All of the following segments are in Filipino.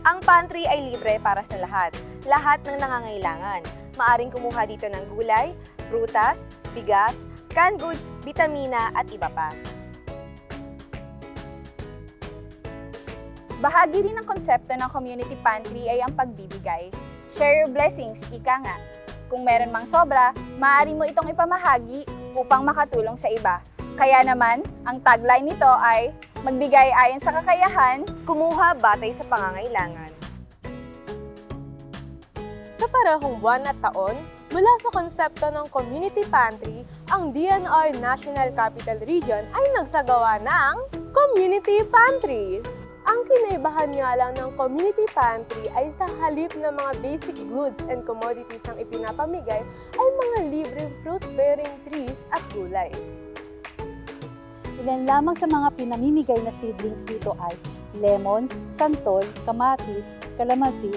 Ang pantry ay libre para sa lahat ng nangangailangan. Maaring kumuha dito ng gulay, prutas, bigas, canned goods, bitamina at iba pa. Bahagi rin ng konsepto ng community pantry ay ang pagbibigay. Share your blessings, ika nga. Kung meron mang sobra, maaari mo itong ipamahagi upang makatulong sa iba. Kaya naman, ang tagline nito ay magbigay ayon sa kakayahan, Kumuha batay sa pangangailangan. Sa parehong buwan at taon, mula sa konsepto ng community pantry, ang DNR National Capital Region ay nagsagawa ng community pantry. Ang kinaibahan nga lang ng community pantry ay sa halip na mga basic goods and commodities ang ipinapamigay ay mga libreng fruit-bearing trees at gulay. Ilan lamang sa mga pinamimigay na seedlings dito ay lemon, santol, kamatis, kalamansi,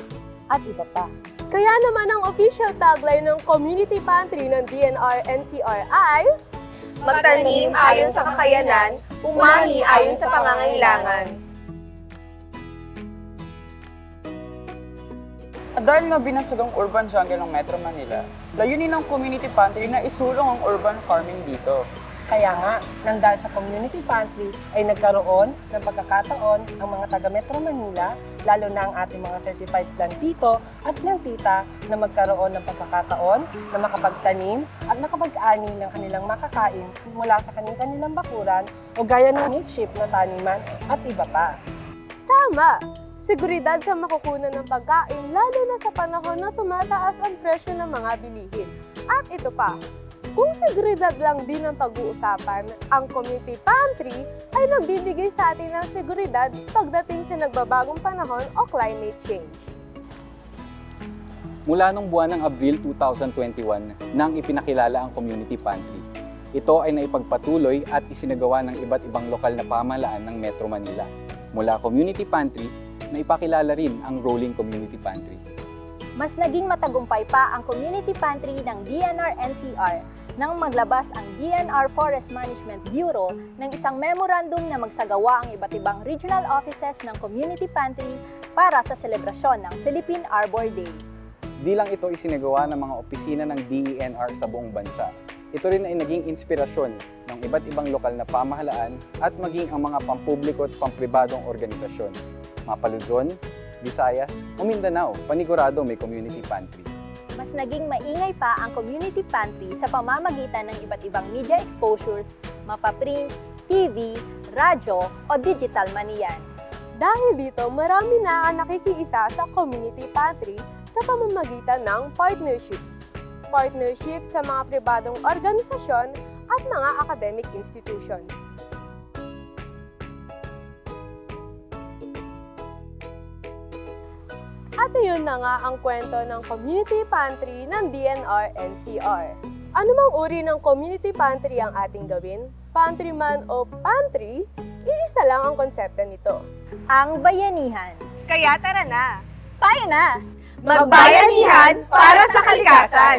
at iba pa. Kaya naman ang official tagline ng community pantry ng DNR-NCR ay Magtanim ayon sa kakayanan, pumari ayon sa pangangailangan. Dahil nga binasag ang urban jungle ng Metro Manila, layunin ng community pantry na isulong ang urban farming dito. Kaya nga, nang dahil sa community pantry ay nagkaroon ng pagkakataon ang mga taga Metro Manila, lalo na ang ating mga certified plantito at plantita na magkaroon ng pagkakataon na makapagtanim at makapag-ani ng kanilang makakain mula sa kanilang bakuran o gaya ng makeshift na taniman at iba pa. tama! Seguridad sa makukunan ng pagkain lalo na sa panahon na tumataas ang presyo ng mga bilihin. At ito pa, kung seguridad lang din ang pag-uusapan, ang community pantry ay nagbibigay sa atin ng seguridad pagdating sa nagbabagong panahon o climate change. Mula nung buwan ng Abril 2021 nang ipinakilala ang community pantry. Ito ay naipagpatuloy at isinagawa ng iba't ibang lokal na pamahalaan ng Metro Manila. Mula community pantry, naipakilala rin ang rolling community pantry. mas naging matagumpay pa ang community pantry ng DNR-NCR nang maglabas ang DNR Forest Management Bureau ng isang memorandum na magsagawa ang iba't ibang regional offices ng community pantry para sa selebrasyon ng Philippine Arbor Day. Di lang ito isinagawa ng mga opisina ng DENR sa buong bansa. Ito rin ay naging inspirasyon ng iba't ibang lokal na pamahalaan at maging ang mga pampubliko at pampribadong organisasyon. Mga Luzon, Visayas o Mindanao, panigurado may community pantry. Mas naging maingay pa ang community pantry sa pamamagitan ng iba't ibang media exposures, mapaprint, TV, radyo o digital man iyan. Dahil dito, marami na ang nakikiisa sa community pantry sa pamamagitan ng partnership. Partnership sa mga pribadong organisasyon at mga academic institutions. At yun na nga ang kwento ng community pantry ng DNR-NCR. Ano mang uri ng community pantry ang ating gawin, pantry man o pantry, iisa lang ang konsepto nito. Ang bayanihan. Kaya tara na! Tayo na! Magbayanihan para sa kalikasan!